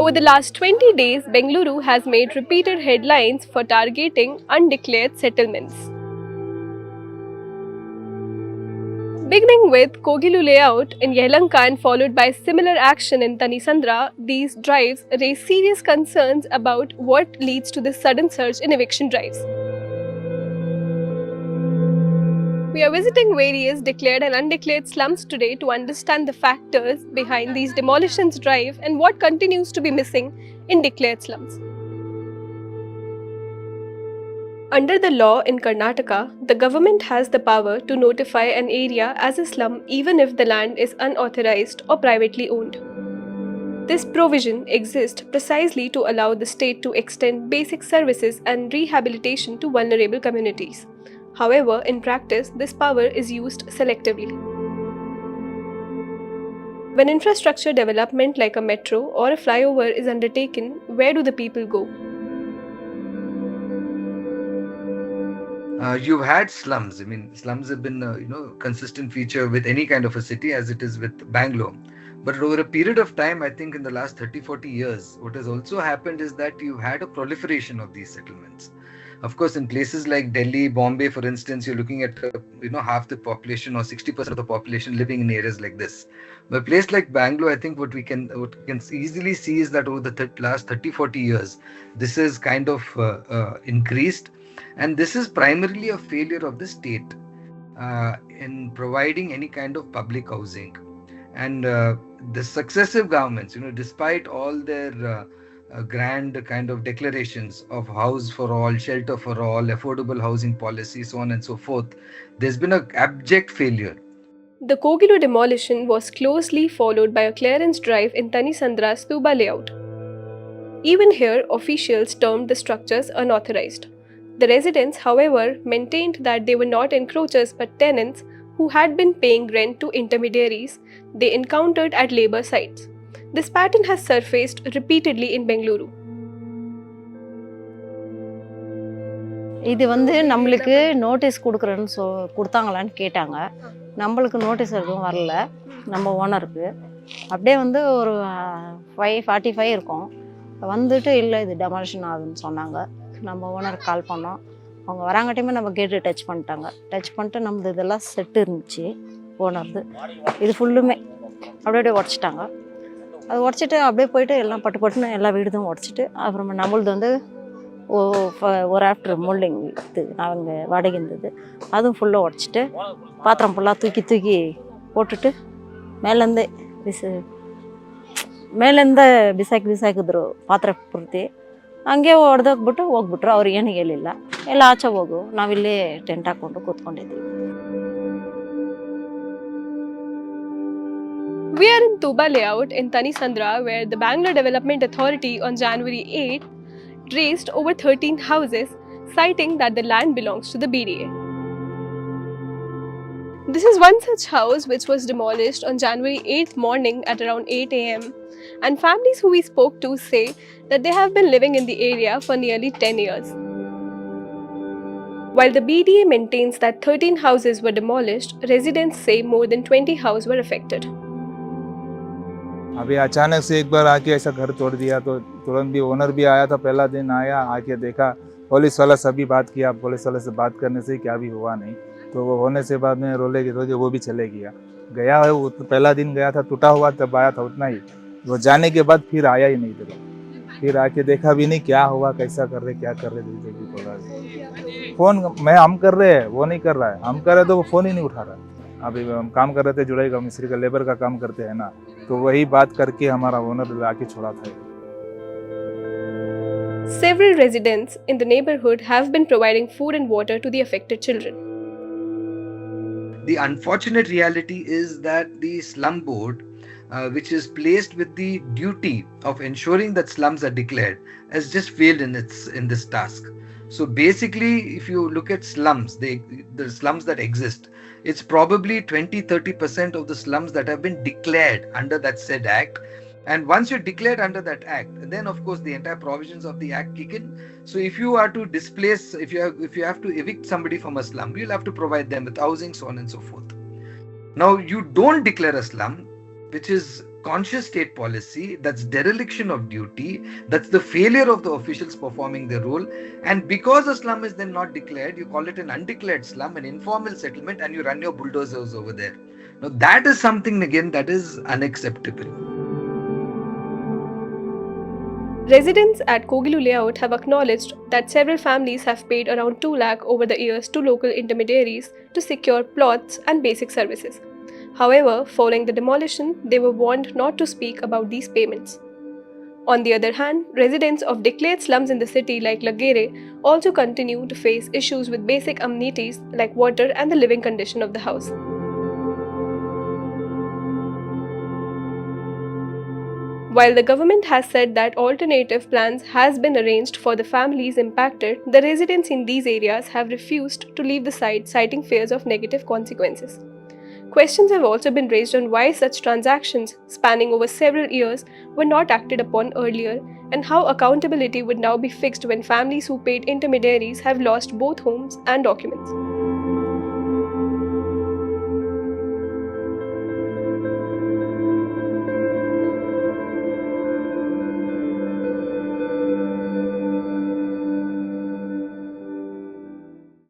Over the last 20 days, Bengaluru has made repeated headlines for targeting undeclared settlements. Beginning with Kogilu layout in Yelahanka and followed by similar action in Tanisandra, these drives raise serious concerns about what leads to this sudden surge in eviction drives. We are visiting various declared and undeclared slums today to understand the factors behind these demolitions drive and what continues to be missing in declared slums. Under the law in Karnataka, the government has the power to notify an area as a slum even if the land is unauthorized or privately owned. This provision exists precisely to allow the state to extend basic services and rehabilitation to vulnerable communities. However, in practice, this power is used selectively. When infrastructure development like a metro or a flyover is undertaken, where do the people go? You've had slums. I mean, slums have been consistent feature with any kind of a city as it is with Bangalore. But over a period of time, I think in the last 30-40 years, what has also happened is that you've had a proliferation of these settlements. Of course, in places like Delhi, Bombay, for instance, you're looking at half the population or 60% of the population living in areas like this. But a place like Bangalore, I think what we can easily see is that over the last 30-40 years, this has kind of increased. And this is primarily a failure of the state in providing any kind of public housing. And the successive governments, despite all their grand kind of declarations of house for all, shelter for all, affordable housing policy, so on and so forth, there's been an abject failure. The Kogilu demolition was closely followed by a clearance drive in Tanisandra's Tuba layout. Even here, officials termed the structures unauthorized. The residents, however, maintained that they were not encroachers but tenants who had been paying rent to intermediaries they encountered at labor sites. This pattern has surfaced repeatedly in Bengaluru. இது நம்மளுக்கு notice கொடுத்தாங்களான்னு கேட்டாங்க. நம்மளுக்கு notice எதுவும் வரல நம்ம ஓனருக்கு. அப்படியே ஒரு 5:45 இருக்கும். வந்துட்டு இல்லை இது டெமாலிஷன் ஆகுதுன்னு சொன்னாங்க. நம்ம ஓனருக்கு கால் பண்ணோம். அவங்க வராங்கட்டையுமே நம்ம கேட்டு டச் பண்ணிட்டாங்க. டச் பண்ணிட்டு நம்மளது இதெல்லாம் செட்டு இருந்துச்சு ஓனர்து. இது ஃபுல்லுமே அப்படியே உடச்சிட்டாங்க. அது உடச்சிட்டு அப்படியே போயிட்டு எல்லாம் பட்டுன்னு எல்லா வீடுதும் உடச்சிட்டு அப்புறமா நம்மளது ஒரு ஆஃப்டர் மோல்டிங் இது அவங்க வாடகை இருந்தது அதுவும் ஃபுல்லாக உடச்சிட்டு பாத்திரம் ஃபுல்லாக தூக்கி போட்டுட்டு ಮೇಲಿಂದ ಬಿಸಾಕಿದ್ರು ಪಾತ್ರೆ ಪೂರ್ತಿ ಹಂಗೆ ಹೊಡೆದೋಗ್ಬಿಟ್ಟು ಹೋಗ್ಬಿಟ್ರು. ಅವ್ರು ಏನು ಹೇಳಿಲ್ಲ. ಎಲ್ಲ ಆಚೆ ಹೋಗು, ನಾವಿಲ್ಲೇ ಟೆಂಟ್ ಹಾಕ್ಕೊಂಡು ಕೂತ್ಕೊಂಡಿದ್ವಿ. We are in Tuba layout in Tanisandra, where the Bangalore Development Authority on January 8 razed over 13 houses, citing that the land belongs to the BDA. This is one such house which was demolished on January 8th morning at around 8 am, and families who we spoke to say that they have been living in the area for nearly 10 years. While the BDA maintains that 13 houses were demolished, residents say more than 20 houses were affected. अभी अचानक से एक बार आके ऐसा घर तोड़ दिया तो तुरंत भी ओनर भी आया था। पहला दिन आया, आके देखा, पुलिस वाला सभी बात किया। पुलिस वाले से बात करने से क्या भी हुआ नहीं, तो वो होने से बाद में रोले वो भी चले गया है। वो तो पहला दिन गया था, टूटा हुआ तब आया था उतना ही। वो जाने के बाद फिर आया ही नहीं इधर। फिर आके देखा भी नहीं क्या हुआ, कैसा कर रहे, क्या कर रहे। फोन हम कर रहे हैं, वो नहीं कर रहा है। हम कर रहे तो वो फोन ही नहीं उठा रहा है। अभी हम काम कर रहे थे, जुड़ाई का मिस्त्री का लेबर का काम करते हैं ना, तो वही बात करके हमारा ओनर लाके छोड़ा था। Several residents in the neighborhood have been providing food and water to the affected children. The unfortunate reality is that the slum board, which is placed with the duty of ensuring that slums are declared, has just failed in this task. So basically, if you look at slums, the slums that exist, it's probably 20-30% of the slums that have been declared under that said act. And once you're declared under that act, then of course the entire provisions of the act kick in. So if you are to displace, if you have to evict somebody from a slum, you'll have to provide them with housing, so on and so forth. Now you don't declare a slum, which is conscious state policy, that's dereliction of duty, that's the failure of the officials performing their role. And because a slum is then not declared, you call it an undeclared slum, an informal settlement, and you run your bulldozers over there. Now that is something again that is unacceptable. Residents at Kogilu layout have acknowledged that several families have paid around 2 lakh over the years to local intermediaries to secure plots and basic services. However, following the demolition, they were warned not to speak about these payments. On the other hand, residents of declared slums in the city like Lagere also continue to face issues with basic amenities like water and the living condition of the house. While the government has said that alternative plans has been arranged for the families impacted, the residents in these areas have refused to leave the site, citing fears of negative consequences. Questions have also been raised on why such transactions spanning over several years were not acted upon earlier, and how accountability would now be fixed when families who paid intermediaries have lost both homes and documents.